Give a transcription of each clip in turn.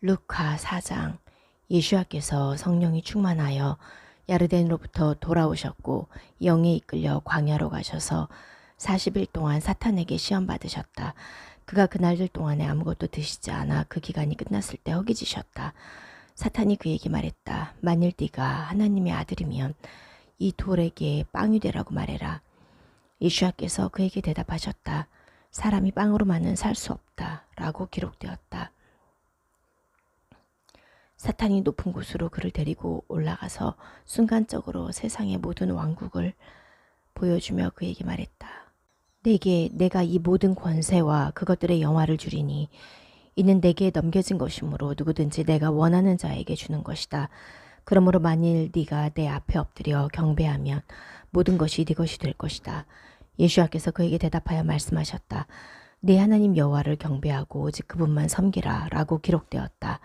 루카 4장. 예수께서 성령이 충만하여 야르덴으로부터 돌아오셨고 영에 이끌려 광야로 가셔서 40일 동안 사탄에게 시험 받으셨다. 그가 그날들 동안에 아무것도 드시지 않아 그 기간이 끝났을 때 허기지셨다. 사탄이 그에게 말했다. 만일 네가 하나님의 아들이면 이 돌에게 빵이 되라고 말해라. 예수께서 그에게 대답하셨다. 사람이 빵으로만은 살 수 없다 라고 기록되었다. 사탄이 높은 곳으로 그를 데리고 올라가서 순간적으로 세상의 모든 왕국을 보여주며 그에게 말했다. 내게 내가 이 모든 권세와 그것들의 영화를 주리니 이는 내게 넘겨진 것이므로 누구든지 내가 원하는 자에게 주는 것이다. 그러므로 만일 네가 내 앞에 엎드려 경배하면 모든 것이 네 것이 될 것이다. 예수께서 그에게 대답하여 말씀하셨다. 네 하나님 여호와를 경배하고 오직 그분만 섬기라 라고 기록되었다.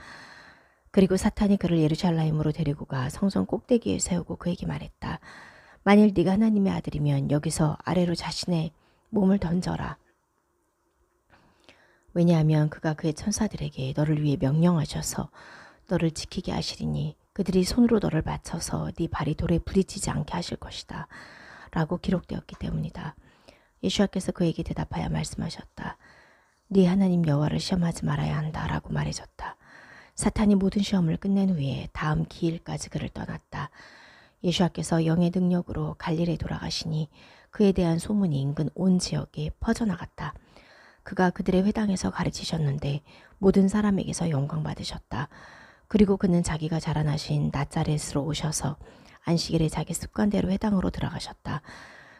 그리고 사탄이 그를 예루살렘으로 데리고 가 성전 꼭대기에 세우고 그에게 말했다. 만일 네가 하나님의 아들이면 여기서 아래로 자신의 몸을 던져라. 왜냐하면 그가 그의 천사들에게 너를 위해 명령하셔서 너를 지키게 하시리니 그들이 손으로 너를 받쳐서 네 발이 돌에 부딪히지 않게 하실 것이다 라고 기록되었기 때문이다. 예수께서 그에게 대답하여 말씀하셨다. 네 하나님 여호와를 시험하지 말아야 한다 라고 말해줬다. 사탄이 모든 시험을 끝낸 후에 다음 기일까지 그를 떠났다. 예수께서 영의 능력으로 갈릴리에 돌아가시니 그에 대한 소문이 인근 온 지역에 퍼져나갔다. 그가 그들의 회당에서 가르치셨는데 모든 사람에게서 영광 받으셨다. 그리고 그는 자기가 자라나신 나자렛으로 오셔서 안식일에 자기 습관대로 회당으로 들어가셨다.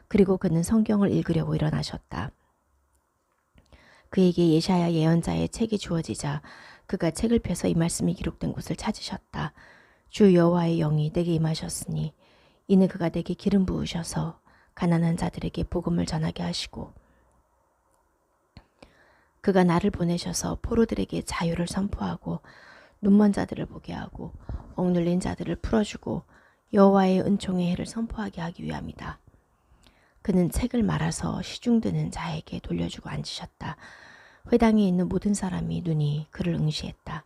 그리고 그는 성경을 읽으려고 일어나셨다. 그에게 예사야 예언자의 책이 주어지자 그가 책을 펴서 이 말씀이 기록된 곳을 찾으셨다. 주 여호와의 영이 내게 임하셨으니 이는 그가 내게 기름 부으셔서 가난한 자들에게 복음을 전하게 하시고 그가 나를 보내셔서 포로들에게 자유를 선포하고 눈먼 자들을 보게 하고 억눌린 자들을 풀어주고 여호와의 은총의 해를 선포하게 하기 위함이다. 그는 책을 말아서 시중드는 자에게 돌려주고 앉으셨다. 회당에 있는 모든 사람이 눈이 그를 응시했다.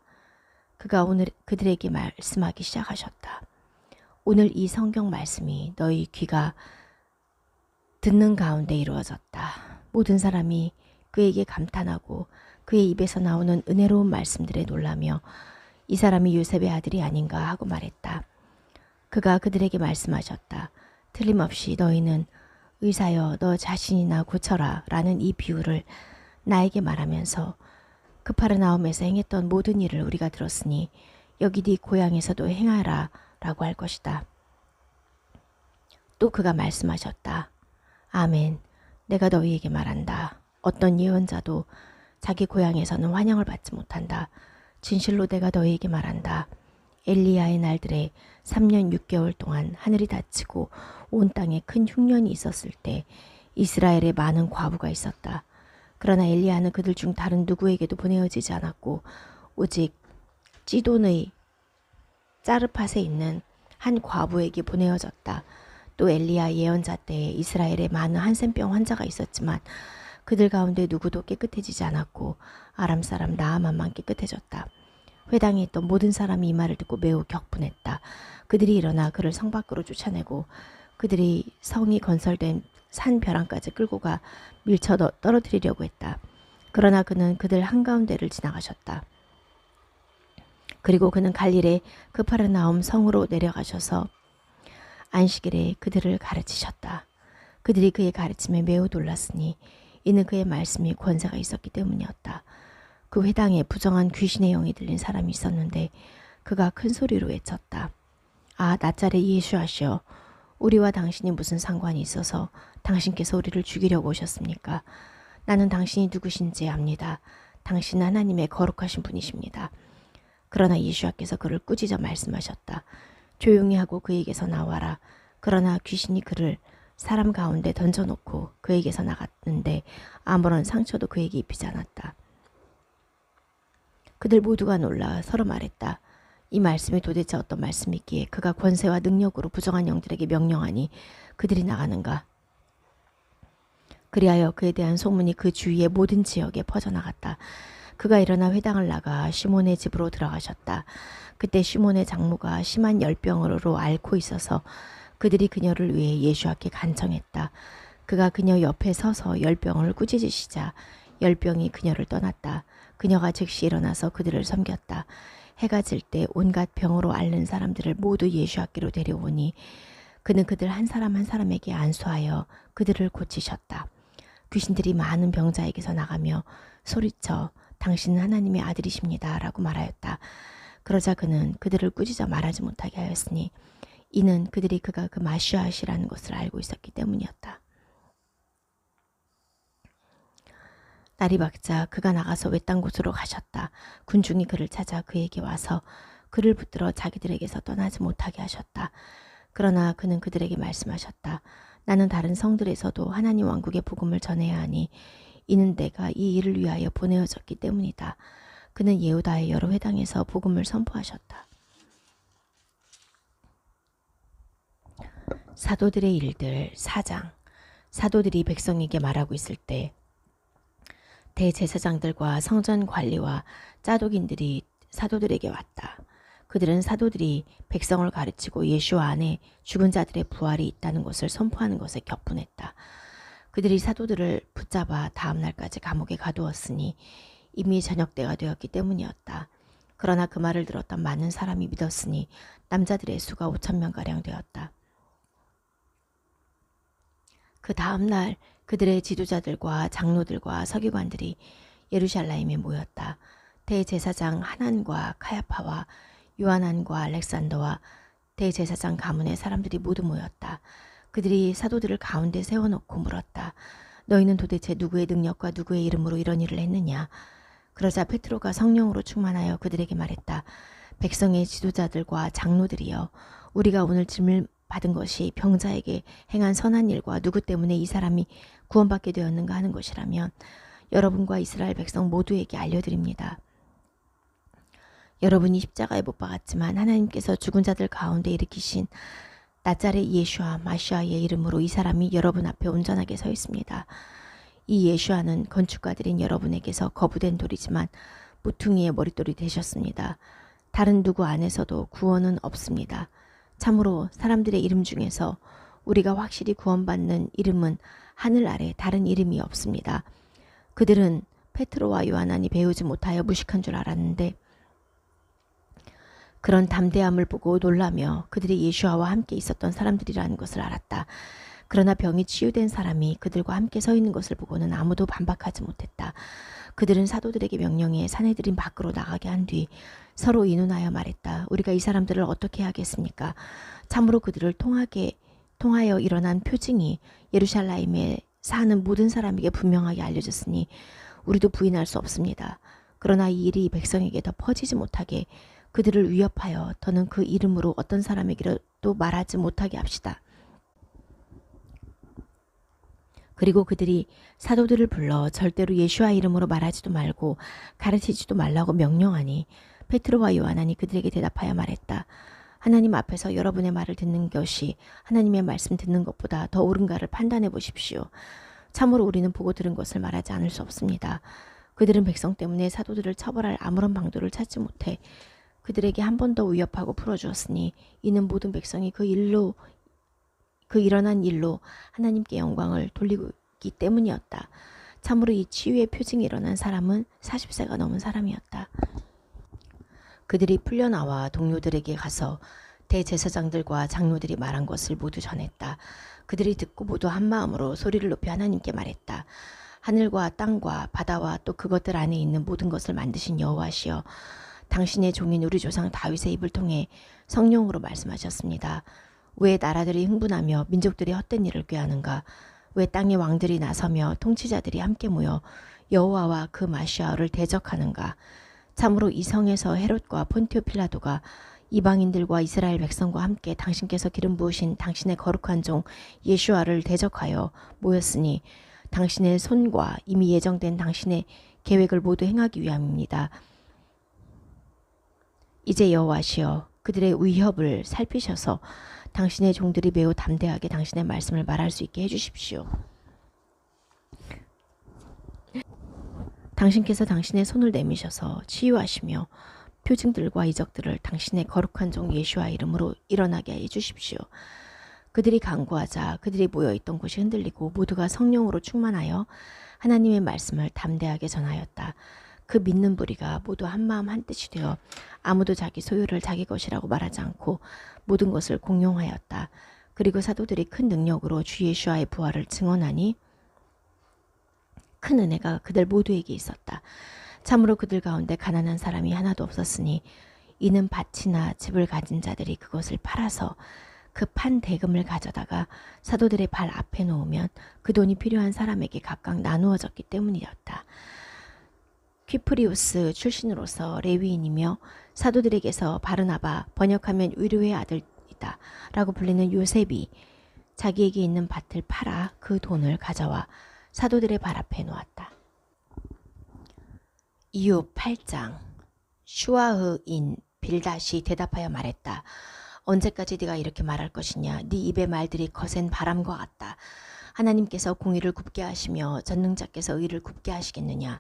그가 오늘 그들에게 말씀하기 시작하셨다. 오늘 이 성경 말씀이 너희 귀가 듣는 가운데 이루어졌다. 모든 사람이 그에게 감탄하고 그의 입에서 나오는 은혜로운 말씀들에 놀라며 이 사람이 요셉의 아들이 아닌가 하고 말했다. 그가 그들에게 말씀하셨다. 틀림없이 너희는 의사여 너 자신이나 고쳐라 라는 이 비유를 나에게 말하면서 그파르나움에서 행했던 모든 일을 우리가 들었으니 여기 네 고향에서도 행하라 라고 할 것이다. 또 그가 말씀하셨다. 아멘. 내가 너희에게 말한다. 어떤 예언자도 자기 고향에서는 환영을 받지 못한다. 진실로 내가 너희에게 말한다. 엘리야의 날들에 3년 6개월 동안 하늘이 닫히고 온 땅에 큰 흉년이 있었을 때 이스라엘에 많은 과부가 있었다. 그러나 엘리야는 그들 중 다른 누구에게도 보내어지지 않았고 오직 찌돈의 짜르팟에 있는 한 과부에게 보내어졌다. 또 엘리야 예언자 때에 이스라엘에 많은 한센병 환자가 있었지만 그들 가운데 누구도 깨끗해지지 않았고 아람 사람 나아만만 깨끗해졌다. 회당에 있던 모든 사람이 이 말을 듣고 매우 격분했다. 그들이 일어나 그를 성 밖으로 쫓아내고 그들이 성이 건설된 산 벼랑까지 끌고 가 밀쳐 떨어뜨리려고 했다. 그러나 그는 그들 한가운데를 지나가셨다. 그리고 그는 갈릴리의 그파르나움 성으로 내려가셔서 안식일에 그들을 가르치셨다. 그들이 그의 가르침에 매우 놀랐으니 이는 그의 말씀이 권세가 있었기 때문이었다. 그 회당에 부정한 귀신의 영이 들린 사람이 있었는데 그가 큰 소리로 외쳤다. 아, 나자렛 예수하시오. 우리와 당신이 무슨 상관이 있어서 당신께서 우리를 죽이려고 오셨습니까? 나는 당신이 누구신지 압니다. 당신은 하나님의 거룩하신 분이십니다. 그러나 예수께서 그를 꾸짖어 말씀하셨다. 조용히 하고 그에게서 나와라. 그러나 귀신이 그를 사람 가운데 던져놓고 그에게서 나갔는데 아무런 상처도 그에게 입히지 않았다. 그들 모두가 놀라 서로 말했다. 이 말씀이 도대체 어떤 말씀이기에 그가 권세와 능력으로 부정한 영들에게 명령하니 그들이 나가는가. 그리하여 그에 대한 소문이 그 주위의 모든 지역에 퍼져나갔다. 그가 일어나 회당을 나가 시몬의 집으로 들어가셨다. 그때 시몬의 장모가 심한 열병으로 앓고 있어서 그들이 그녀를 위해 예수 앞에 간청했다. 그가 그녀 옆에 서서 열병을 꾸짖으시자 열병이 그녀를 떠났다. 그녀가 즉시 일어나서 그들을 섬겼다. 해가 질 때 온갖 병으로 앓는 사람들을 모두 예수 앞께로 데려오니 그는 그들 한 사람 한 사람에게 안수하여 그들을 고치셨다. 귀신들이 많은 병자에게서 나가며 소리쳐 당신은 하나님의 아들이십니다 라고 말하였다. 그러자 그는 그들을 꾸짖어 말하지 못하게 하였으니 이는 그들이 그가 그 마시아시라는 것을 알고 있었기 때문이었다. 날이 밝자 그가 나가서 외딴 곳으로 가셨다. 군중이 그를 찾아 그에게 와서 그를 붙들어 자기들에게서 떠나지 못하게 하셨다. 그러나 그는 그들에게 말씀하셨다. 나는 다른 성들에서도 하나님 왕국의 복음을 전해야 하니 이는 내가 이 일을 위하여 보내어졌기 때문이다. 그는 예후다의 여러 회당에서 복음을 선포하셨다. 사도들의 일들 4장. 사도들이 백성에게 말하고 있을 때 대제사장들과 성전 관리와 짜독인들이 사도들에게 왔다. 그들은 사도들이 백성을 가르치고 예수와 안에 죽은 자들의 부활이 있다는 것을 선포하는 것에 격분했다. 그들이 사도들을 붙잡아 다음 날까지 감옥에 가두었으니 이미 저녁 때가 되었기 때문이었다. 그러나 그 말을 들었던 많은 사람이 믿었으니 남자들의 수가 5,000명가량 되었다. 그 다음 날 그들의 지도자들과 장로들과 서기관들이 예루살렘에 모였다. 대제사장 하난과 카야파와 요하난과 알렉산더와 대제사장 가문의 사람들이 모두 모였다. 그들이 사도들을 가운데 세워놓고 물었다. 너희는 도대체 누구의 능력과 누구의 이름으로 이런 일을 했느냐? 그러자 베드로가 성령으로 충만하여 그들에게 말했다. 백성의 지도자들과 장로들이여, 우리가 오늘 짐을 받은 것이 병자에게 행한 선한 일과 누구 때문에 이 사람이 구원받게 되었는가 하는 것이라면 여러분과 이스라엘 백성 모두에게 알려드립니다. 여러분이 십자가에 못 박았지만 하나님께서 죽은 자들 가운데 일으키신 나자렛 예수와 마시아의 이름으로 이 사람이 여러분 앞에 온전하게 서 있습니다. 이 예수아는 건축가들인 여러분에게서 거부된 돌이지만 무퉁이의 머릿돌이 되셨습니다. 다른 누구 안에서도 구원은 없습니다. 참으로 사람들의 이름 중에서 우리가 확실히 구원받는 이름은 하늘 아래 다른 이름이 없습니다. 그들은 페트로와 요하난이 배우지 못하여 무식한 줄 알았는데 그런 담대함을 보고 놀라며 그들이 예수와 함께 있었던 사람들이라는 것을 알았다. 그러나 병이 치유된 사람이 그들과 함께 서 있는 것을 보고는 아무도 반박하지 못했다. 그들은 사도들에게 명령해 사내들인 밖으로 나가게 한 뒤 서로 의논하여 말했다. 우리가 이 사람들을 어떻게 하겠습니까? 참으로 그들을 통하여 일어난 표징이 예루살렘에 사는 모든 사람에게 분명하게 알려졌으니 우리도 부인할 수 없습니다. 그러나 이 일이 백성에게 더 퍼지지 못하게 그들을 위협하여 더는 그 이름으로 어떤 사람에게도 말하지 못하게 합시다. 그리고 그들이 사도들을 불러 절대로 예수와 이름으로 말하지도 말고 가르치지도 말라고 명령하니 페트로와 요하난이 그들에게 대답하여 말했다. 하나님 앞에서 여러분의 말을 듣는 것이 하나님의 말씀 듣는 것보다 더 옳은가를 판단해 보십시오. 참으로 우리는 보고 들은 것을 말하지 않을 수 없습니다. 그들은 백성 때문에 사도들을 처벌할 아무런 방도를 찾지 못해 그들에게 한 번 더 위협하고 풀어주었으니 이는 모든 백성이 그 일어난 일로 하나님께 영광을 돌리기 때문이었다. 참으로 이 치유의 표징이 일어난 사람은 40세가 넘은 사람이었다. 그들이 풀려나와 동료들에게 가서 대제사장들과 장로들이 말한 것을 모두 전했다. 그들이 듣고 모두 한 마음으로 소리를 높이 하나님께 말했다. 하늘과 땅과 바다와 또 그것들 안에 있는 모든 것을 만드신 여호와시여, 당신의 종인 우리 조상 다윗의 입을 통해 성령으로 말씀하셨습니다. 왜 나라들이 흥분하며 민족들이 헛된 일을 꾀하는가? 왜 땅의 왕들이 나서며 통치자들이 함께 모여 여호와와 그 마시아를 대적하는가? 참으로 이 성에서 헤롯과 폰티오 필라도가 이방인들과 이스라엘 백성과 함께 당신께서 기름 부으신 당신의 거룩한 종 예수아를 대적하여 모였으니 당신의 손과 이미 예정된 당신의 계획을 모두 행하기 위함입니다. 이제 여호와시여, 그들의 위협을 살피셔서 당신의 종들이 매우 담대하게 당신의 말씀을 말할 수 있게 해주십시오. 당신께서 당신의 손을 내미셔서 치유하시며 표징들과 이적들을 당신의 거룩한 종 예수와 이름으로 일어나게 해 주십시오. 그들이 간구하자 그들이 모여있던 곳이 흔들리고 모두가 성령으로 충만하여 하나님의 말씀을 담대하게 전하였다. 그 믿는 무리가 모두 한마음 한뜻이 되어 아무도 자기 소유를 자기 것이라고 말하지 않고 모든 것을 공용하였다. 그리고 사도들이 큰 능력으로 주 예수와의 부활을 증언하니 큰 은혜가 그들 모두에게 있었다. 참으로 그들 가운데 가난한 사람이 하나도 없었으니 이는 밭이나 집을 가진 자들이 그것을 팔아서 그 판 대금을 가져다가 사도들의 발 앞에 놓으면 그 돈이 필요한 사람에게 각각 나누어졌기 때문이었다. 퀴프리우스 출신으로서 레위인이며 사도들에게서 바르나바 번역하면 위로의 아들이다 라고 불리는 요셉이 자기에게 있는 밭을 팔아 그 돈을 가져와 사도들의 발 앞에 놓았다. 이후 8장. 슈아흐인 빌닷이 대답하여 말했다. 언제까지 네가 이렇게 말할 것이냐. 네 입의 말들이 거센 바람과 같다. 하나님께서 공의를 굽게 하시며 전능자께서 의를 굽게 하시겠느냐.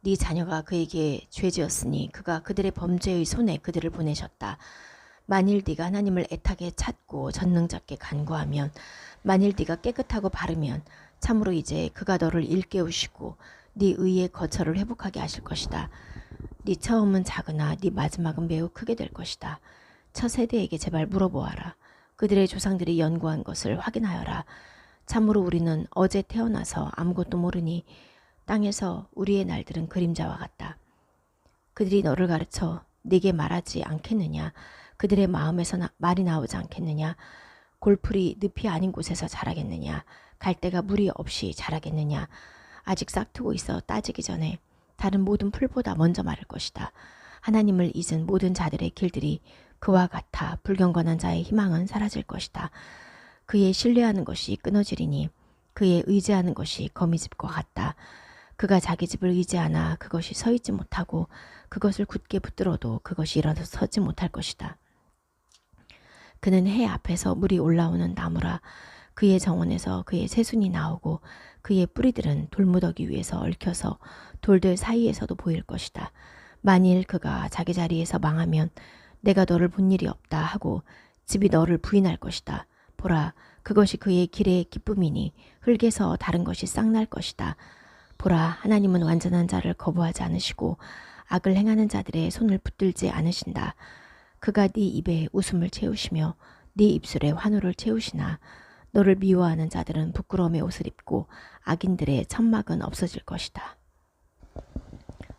네 자녀가 그에게 죄지었으니 그가 그들의 범죄의 손에 그들을 보내셨다. 만일 네가 하나님을 애타게 찾고 전능자께 간구하면, 만일 네가 깨끗하고 바르면 참으로 이제 그가 너를 일깨우시고 네 의의 거처를 회복하게 하실 것이다. 네 처음은 작으나 네 마지막은 매우 크게 될 것이다. 첫 세대에게 제발 물어보아라. 그들의 조상들이 연구한 것을 확인하여라. 참으로 우리는 어제 태어나서 아무것도 모르니 땅에서 우리의 날들은 그림자와 같다. 그들이 너를 가르쳐 네게 말하지 않겠느냐. 그들의 마음에서 말이 나오지 않겠느냐. 골풀이 늪이 아닌 곳에서 자라겠느냐. 갈대가 물이 없이 자라겠느냐. 아직 싹트고 있어 따지기 전에 다른 모든 풀보다 먼저 마를 것이다. 하나님을 잊은 모든 자들의 길들이 그와 같아 불경건한 자의 희망은 사라질 것이다. 그의 신뢰하는 것이 끊어지리니 그의 의지하는 것이 거미집과 같다. 그가 자기 집을 의지하나 그것이 서 있지 못하고 그것을 굳게 붙들어도 그것이 일어서지 못할 것이다. 그는 해 앞에서 물이 올라오는 나무라. 그의 정원에서 그의 새순이 나오고 그의 뿌리들은 돌무더기 위에서 얽혀서 돌들 사이에서도 보일 것이다. 만일 그가 자기 자리에서 망하면 내가 너를 본 일이 없다 하고 집이 너를 부인할 것이다. 보라, 그것이 그의 길의 기쁨이니 흙에서 다른 것이 싹날 것이다. 보라, 하나님은 완전한 자를 거부하지 않으시고 악을 행하는 자들의 손을 붙들지 않으신다. 그가 네 입에 웃음을 채우시며 네 입술에 환호를 채우시나 너를 미워하는 자들은 부끄러움의 옷을 입고 악인들의 천막은 없어질 것이다.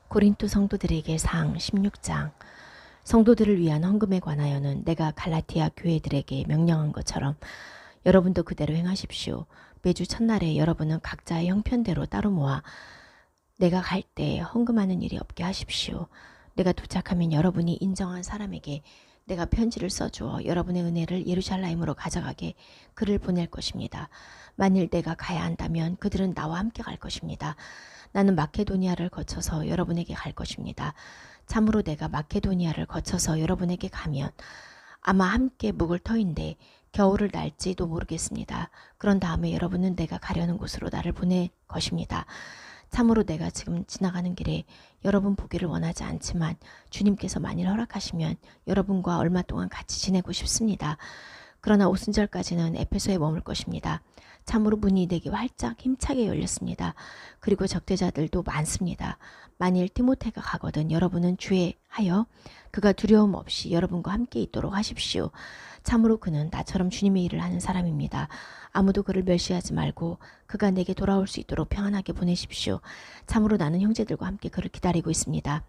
고린도 성도들에게 상 16장. 성도들을 위한 헌금에 관하여는 내가 갈라티아 교회들에게 명령한 것처럼 여러분도 그대로 행하십시오. 매주 첫날에 여러분은 각자의 형편대로 따로 모아 내가 갈 때 헌금하는 일이 없게 하십시오. 내가 도착하면 여러분이 인정한 사람에게 내가 편지를 써주어 여러분의 은혜를 예루살렘으로 가져가게 그를 보낼 것입니다. 만일 내가 가야 한다면 그들은 나와 함께 갈 것입니다. 나는 마케도니아를 거쳐서 여러분에게 갈 것입니다. 참으로 내가 마케도니아를 거쳐서 여러분에게 가면 아마 함께 묵을 터인데 겨울을 날지도 모르겠습니다. 그런 다음에 여러분은 내가 가려는 곳으로 나를 보낼 것입니다. 참으로 내가 지금 지나가는 길에 여러분 보기를 원하지 않지만 주님께서 만일 허락하시면 여러분과 얼마 동안 같이 지내고 싶습니다. 그러나 오순절까지는 에페소에 머물 것입니다. 참으로 문이 내게 활짝 힘차게 열렸습니다. 그리고 적대자들도 많습니다. 만일 디모데가 가거든 여러분은 주에 하여 그가 두려움 없이 여러분과 함께 있도록 하십시오. 참으로 그는 나처럼 주님의 일을 하는 사람입니다. 아무도 그를 멸시하지 말고 그가 내게 돌아올 수 있도록 평안하게 보내십시오. 참으로 나는 형제들과 함께 그를 기다리고 있습니다.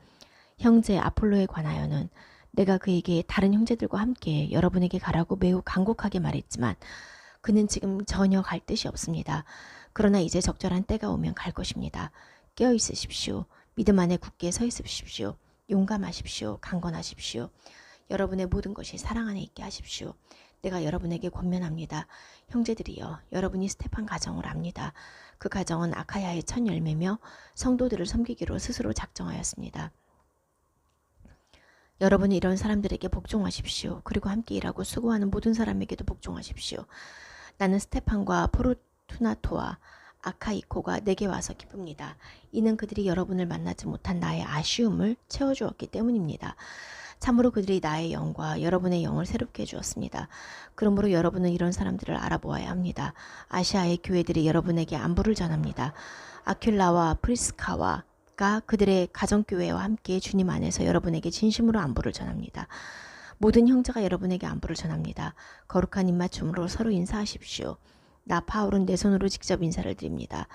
형제 아폴로에 관하여는 내가 그에게 다른 형제들과 함께 여러분에게 가라고 매우 간곡하게 말했지만 그는 지금 전혀 갈 뜻이 없습니다. 그러나 이제 적절한 때가 오면 갈 것입니다. 깨어 있으십시오. 믿음 안에 굳게 서 있으십시오. 용감하십시오. 강건하십시오. 여러분의 모든 것이 사랑 안에 있게 하십시오. 내가 여러분에게 권면합니다. 형제들이여, 여러분이 스테판 가정을 압니다. 그 가정은 아카야의 첫 열매며 성도들을 섬기기로 스스로 작정하였습니다. 여러분이 이런 사람들에게 복종하십시오. 그리고 함께 일하고 수고하는 모든 사람에게도 복종하십시오. 나는 스테판과 포르투나토와 아카이코가 내게 와서 기쁩니다. 이는 그들이 여러분을 만나지 못한 나의 아쉬움을 채워주었기 때문입니다. 참으로 그들이 나의 영과 여러분의 영을 새롭게 해주었습니다. 그러므로 여러분은 이런 사람들을 알아보아야 합니다. 아시아의 교회들이 여러분에게 안부를 전합니다. 아큘라와 프리스카와가 그들의 가정교회와 함께 주님 안에서 여러분에게 진심으로 안부를 전합니다. 모든 형제가 여러분에게 안부를 전합니다. 거룩한 입맞춤으로 서로 인사하십시오. 나 바울은 내 손으로 직접 인사를 드립니다.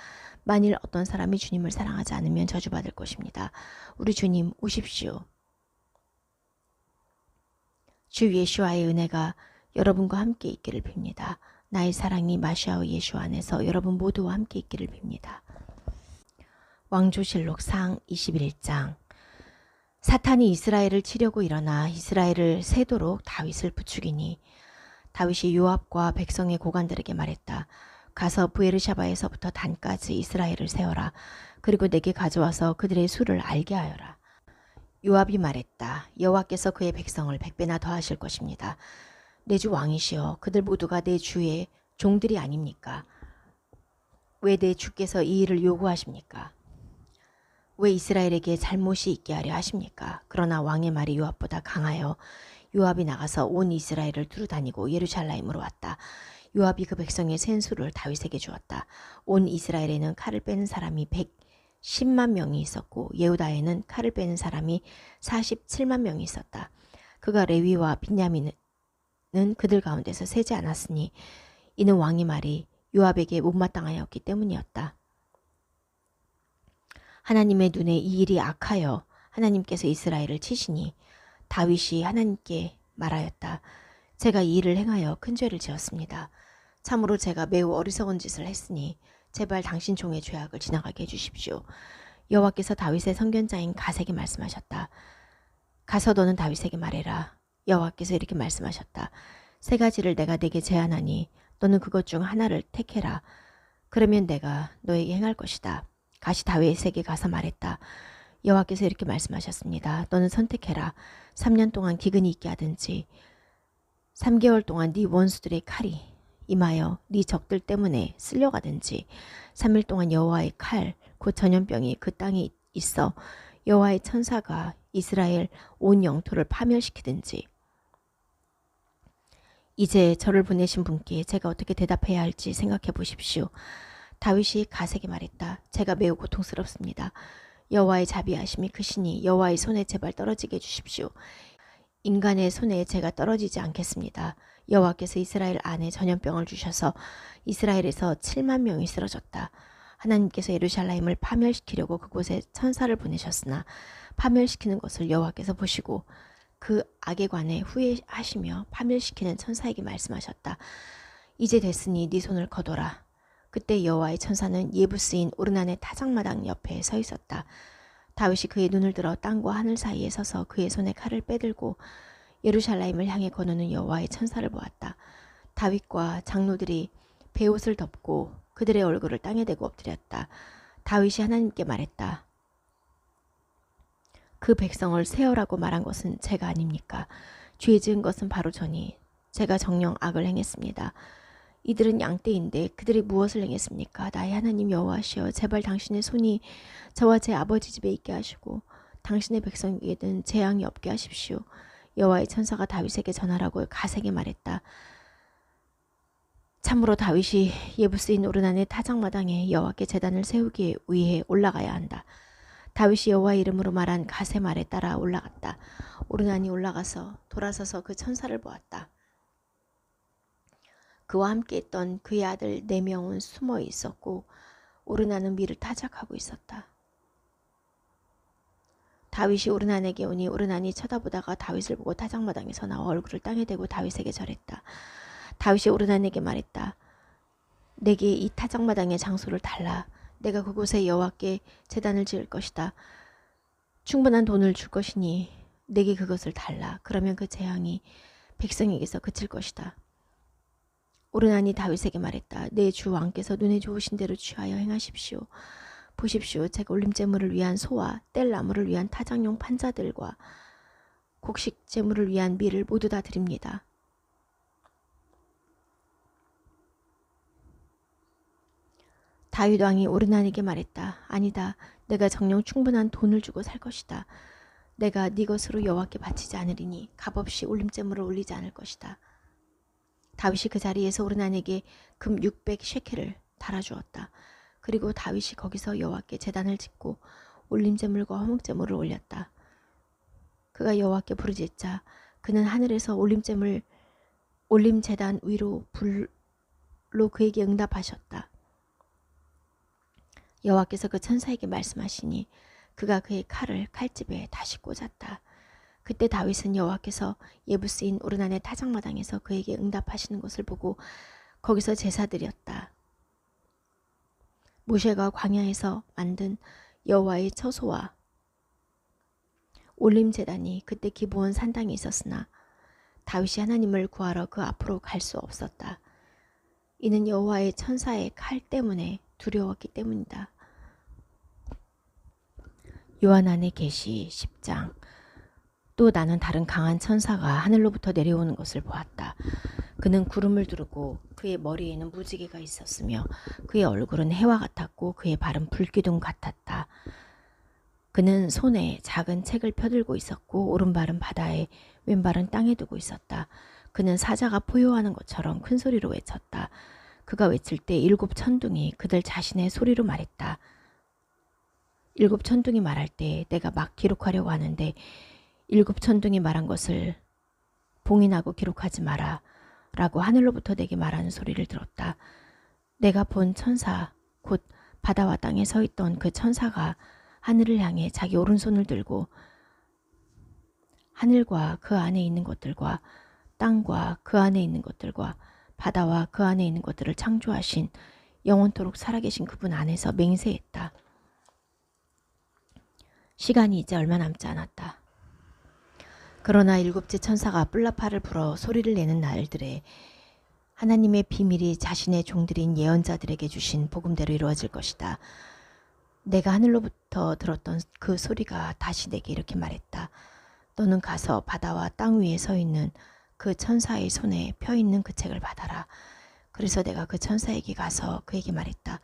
만일 어떤 사람이 주님을 사랑하지 않으면 저주받을 것입니다. 우리 주님 오십시오. 주 예수와의 은혜가 여러분과 함께 있기를 빕니다. 나의 사랑이 마시아오 예수 안에서 여러분 모두와 함께 있기를 빕니다. 왕조실록 상 21장. 사탄이 이스라엘을 치려고 일어나 이스라엘을 세도록 다윗을 부추기니 다윗이 요압과 백성의 고관들에게 말했다. 가서 부에르샤바에서부터 단까지 이스라엘을 세워라. 그리고 내게 가져와서 그들의 수를 알게 하여라. 요압이 말했다. 여호와께서 그의 백성을 100배나 더하실 것입니다. 내 주 왕이시여, 그들 모두가 내 주의 종들이 아닙니까? 왜 내 주께서 이 일을 요구하십니까? 왜 이스라엘에게 잘못이 있게 하려 하십니까? 그러나 왕의 말이 요압보다 강하여 요압이 나가서 온 이스라엘을 두루다니고 예루살렘으로 왔다. 요압이 그 백성의 센 수를 다윗에게 주었다. 온 이스라엘에는 칼을 빼는 사람이 110만 명이 있었고 예후다에는 칼을 빼는 사람이 47만 명이 있었다. 그가 레위와 빈야민은 그들 가운데서 세지 않았으니 이는 왕의 말이 요압에게 못마땅하였기 때문이었다. 하나님의 눈에 이 일이 악하여 하나님께서 이스라엘을 치시니 다윗이 하나님께 말하였다. 제가 이 일을 행하여 큰 죄를 지었습니다. 참으로 제가 매우 어리석은 짓을 했으니 제발 당신 종의 죄악을 지나가게 해주십시오. 여호와께서 다윗의 선견자인 갓에게 말씀하셨다. 가서 너는 다윗에게 말해라. 여호와께서 이렇게 말씀하셨다. 세 가지를 내가 네게 제안하니 너는 그것 중 하나를 택해라. 그러면 내가 너에게 행할 것이다. 갓이 다윗에게 가서 말했다. 여호와께서 이렇게 말씀하셨습니다. 너는 선택해라. 3년 동안 기근이 있게 하든지 3개월 동안 네 원수들의 칼이 임하여 네 적들 때문에 쓸려가든지 3일 동안 여호와의 칼, 곧 전염병이 그 땅에 있어 여호와의 천사가 이스라엘 온 영토를 파멸시키든지. 이제 저를 보내신 분께 제가 어떻게 대답해야 할지 생각해 보십시오. 다윗이 갓에게 말했다. 제가 매우 고통스럽습니다. 여호와의 자비하심이 크시니 여호와의 손에 제발 떨어지게 해주십시오. 인간의 손에 제가 떨어지지 않겠습니다. 여호와께서 이스라엘 안에 전염병을 주셔서 이스라엘에서 7만 명이 쓰러졌다. 하나님께서 예루살렘을 파멸시키려고 그곳에 천사를 보내셨으나 파멸시키는 것을 여호와께서 보시고 그 악에 관해 후회하시며 파멸시키는 천사에게 말씀하셨다. 이제 됐으니 네 손을 거둬라. 그때 여호와의 천사는 예부스인 오르난의 타작마당 옆에 서 있었다. 다윗이 그의 눈을 들어 땅과 하늘 사이에 서서 그의 손에 칼을 빼들고 예루살렘을 향해 거누는 여호와의 천사를 보았다. 다윗과 장로들이 베옷을 덮고 그들의 얼굴을 땅에 대고 엎드렸다. 다윗이 하나님께 말했다. 그 백성을 세어라고 말한 것은 제가 아닙니까? 죄 지은 것은 바로 저니 제가 정녕 악을 행했습니다. 이들은 양떼인데 그들이 무엇을 행했습니까? 나의 하나님 여호와시여, 제발 당신의 손이 저와 제 아버지 집에 있게 하시고 당신의 백성에게는 재앙이 없게 하십시오. 여호와의 천사가 다윗에게 전하라고 갓에게 말했다. 참으로 다윗이 예부스인 오르난의 타작마당에 여호와께 제단을 세우기 위해 올라가야 한다. 다윗이 여호와의 이름으로 말한 갓의 말에 따라 올라갔다. 오르난이 올라가서 돌아서서 그 천사를 보았다. 그와 함께 있던 그의 아들 4명은 숨어 있었고 오르난은 밀을 타작하고 있었다. 다윗이 오르난에게 오니 오르난이 쳐다보다가 다윗을 보고 타작마당에서 나와 얼굴을 땅에 대고 다윗에게 절했다. 다윗이 오르난에게 말했다. 내게 이 타작마당의 장소를 달라. 내가 그곳에 여호와께 제단을 지을 것이다. 충분한 돈을 줄 것이니 내게 그것을 달라. 그러면 그 재앙이 백성에게서 그칠 것이다. 오르난이 다윗에게 말했다. 내 주 왕께서 눈에 좋으신 대로 취하여 행하십시오. 보십시오. 제가 올림제물을 위한 소와 뗄나무를 위한 타작용 판자들과 곡식 제물을 위한 밀을 모두 다 드립니다. 다윗 왕이 오르난에게 말했다. 아니다. 내가 정녕 충분한 돈을 주고 살 것이다. 내가 네 것으로 여호와께 바치지 않으리니 값없이 올림제물을 올리지 않을 것이다. 다윗이 그 자리에서 오르난에게 금 600 셰켈을 달아주었다. 그리고 다윗이 거기서 여호와께 제단을 짓고 올림제물과 화목제물을 올렸다. 그가 여호와께 부르짖자 그는 하늘에서 올림제단 위로 불로 그에게 응답하셨다. 여호와께서 그 천사에게 말씀하시니 그가 그의 칼을 칼집에 다시 꽂았다. 그때 다윗은 여호와께서 예부스인 오르난의 타작마당에서 그에게 응답하시는 것을 보고 거기서 제사드렸다. 모세가 광야에서 만든 여호와의 처소와 올림제단이 그때 기브온 산당에 있었으나 다윗이 하나님을 구하러 그 앞으로 갈 수 없었다. 이는 여호와의 천사의 칼 때문에 두려웠기 때문이다. 요한안의 계시 10장. 또 나는 다른 강한 천사가 하늘로부터 내려오는 것을 보았다. 그는 구름을 두르고 그의 머리에는 무지개가 있었으며 그의 얼굴은 해와 같았고 그의 발은 불기둥 같았다. 그는 손에 작은 책을 펴들고 있었고 오른발은 바다에 왼발은 땅에 두고 있었다. 그는 사자가 포효하는 것처럼 큰 소리로 외쳤다. 그가 외칠 때 일곱 천둥이 그들 자신의 소리로 말했다. 일곱 천둥이 말할 때 내가 막 기록하려고 하는데 일곱 천둥이 말한 것을 봉인하고 기록하지 마라 라고 하늘로부터 내게 말하는 소리를 들었다. 내가 본 천사 곧 바다와 땅에 서 있던 그 천사가 하늘을 향해 자기 오른손을 들고 하늘과 그 안에 있는 것들과 땅과 그 안에 있는 것들과 바다와 그 안에 있는 것들을 창조하신 영원토록 살아계신 그분 안에서 맹세했다. 시간이 이제 얼마 남지 않았다. 그러나 일곱째 천사가 뿔라파를 불어 소리를 내는 날들에 하나님의 비밀이 자신의 종들인 예언자들에게 주신 복음대로 이루어질 것이다. 내가 하늘로부터 들었던 그 소리가 다시 내게 이렇게 말했다. 너는 가서 바다와 땅 위에 서 있는 그 천사의 손에 펴 있는 그 책을 받아라. 그래서 내가 그 천사에게 가서 그에게 말했다.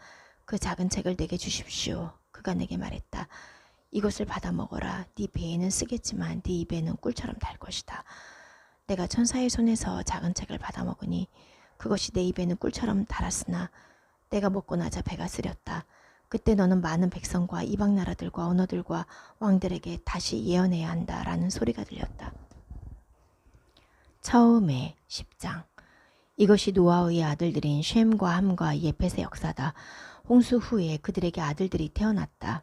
그 작은 책을 내게 주십시오. 그가 내게 말했다. 이것을 받아 먹어라. 네 배에는 쓰겠지만 네 입에는 꿀처럼 달 것이다. 내가 천사의 손에서 작은 책을 받아 먹으니 그것이 내 입에는 꿀처럼 달았으나 내가 먹고 나자 배가 쓰렸다. 그때 너는 많은 백성과 이방 나라들과 언어들과 왕들에게 다시 예언해야 한다라는 소리가 들렸다. 처음에 10장. 이것이 노아의 아들들인 쉔과 함과 예펫의 역사다. 홍수 후에 그들에게 아들들이 태어났다.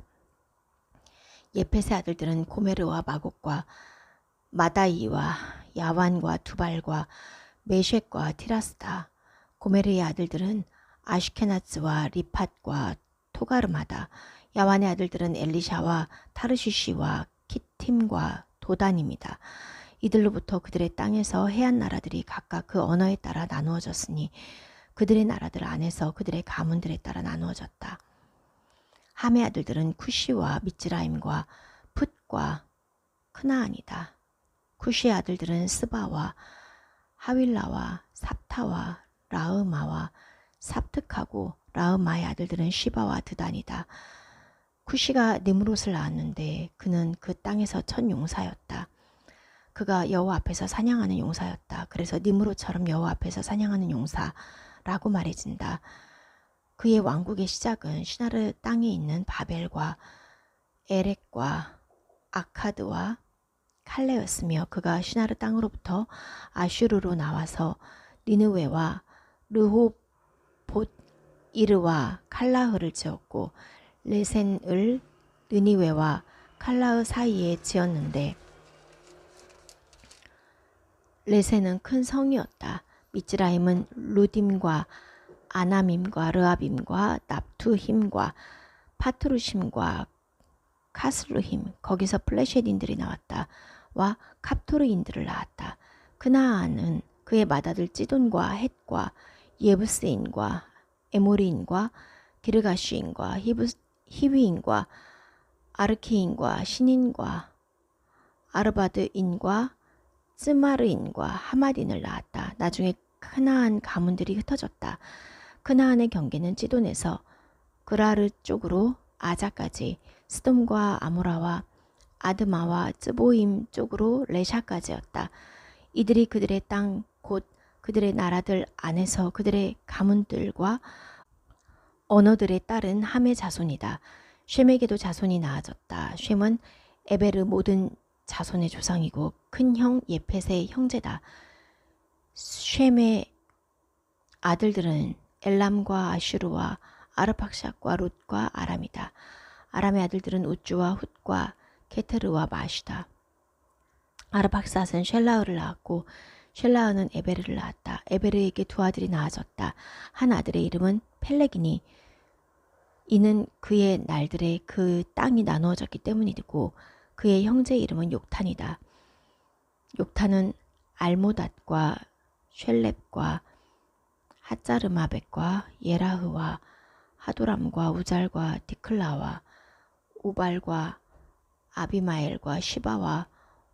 예펫의 아들들은 고메르와 마곡과 마다이와 야완과 두발과 메쉿과 티라스다. 고메르의 아들들은 아슈케나츠와 리팟과 토가르마다. 야완의 아들들은 엘리샤와 타르시시와 키팀과 도단입니다. 이들로부터 그들의 땅에서 해안 나라들이 각각 그 언어에 따라 나누어졌으니 그들의 나라들 안에서 그들의 가문들에 따라 나누어졌다. 함의 아들들은 쿠시와 미츠라임과 풋과 크나안이다. 쿠시의 아들들은 스바와 하윌라와 삽타와 라흐마와 삽특하고 라흐마의 아들들은 시바와 드단이다. 쿠시가 느므롯을 낳았는데 그는 그 땅에서 첫 용사였다. 그가 여호와 앞에서 사냥하는 용사였다. 그래서 느므롯처럼 여호와 앞에서 사냥하는 용사라고 말해진다. 그의 왕국의 시작은 시나르 땅에 있는 바벨과 에렉과 아카드와 칼레였으며 그가 시나르 땅으로부터 아슈르로 나와서 니느웨와 르호봇이르와 칼라흐를 지었고 레센을 느니웨와 칼라흐 사이에 지었는데 레센은 큰 성이었다. 미츠라임은 루딤과 아나밈과 르아빔과 납투힘과 파트루심과 카스루힘 거기서 플레셋인들이 나왔다. 와 캅토르인들을 낳았다. 크나안은 그의 맏아들 찌돈과 헷과 예부스인과 에모리인과 기르가쉬인과 히위인과 아르키인과 신인과 아르바드인과 쯔마르인과 하마딘을 낳았다. 나중에 크나안 가문들이 흩어졌다. 크나안의 경계는 찌돈에서 그라르 쪽으로 아자까지, 스돔과 아모라와 아드마와 쯔보임 쪽으로 레샤까지였다. 이들이 그들의 땅 곧 그들의 나라들 안에서 그들의 가문들과 언어들에 따른 함의 자손이다. 쉔에게도 자손이 낳아졌다. 쉔은 에베르 모든 자손의 조상이고 큰 형 예펫의 형제다. 쉔의 아들들은 엘람과 아슈르와 아르팍샷과 롯과 아람이다. 아람의 아들들은 우주와 훗과 케테르와 마시다. 아르팍삿은 쉘라흐를 낳았고 쉘라흐는 에베르를 낳았다. 에베르에게 두 아들이 낳아졌다. 한 아들의 이름은 펠렉이니 이는 그의 날들에 그 땅이 나누어졌기 때문이고 그의 형제 이름은 욕탄이다. 욕탄은 알모닷과 쉘렙과 핫자르마벳과 예라흐와 하도람과 우잘과 디클라와 우발과 아비마엘과 시바와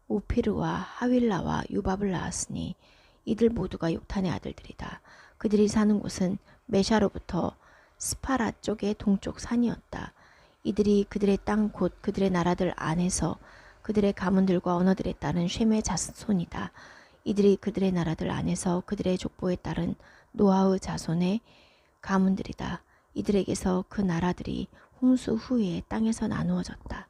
오피르와 하윌라와 유밥을 낳았으니 이들 모두가 욕탄의 아들들이다. 그들이 사는 곳은 메샤로부터 스파라 쪽의 동쪽 산이었다. 이들이 그들의 땅 곧 그들의 나라들 안에서 그들의 가문들과 언어들에 따른 쉔의 자손이다. 이들이 그들의 나라들 안에서 그들의 족보에 따른 노아의 자손의 가문들이다. 이들에게서 그 나라들이 홍수 후에 땅에서 나누어졌다.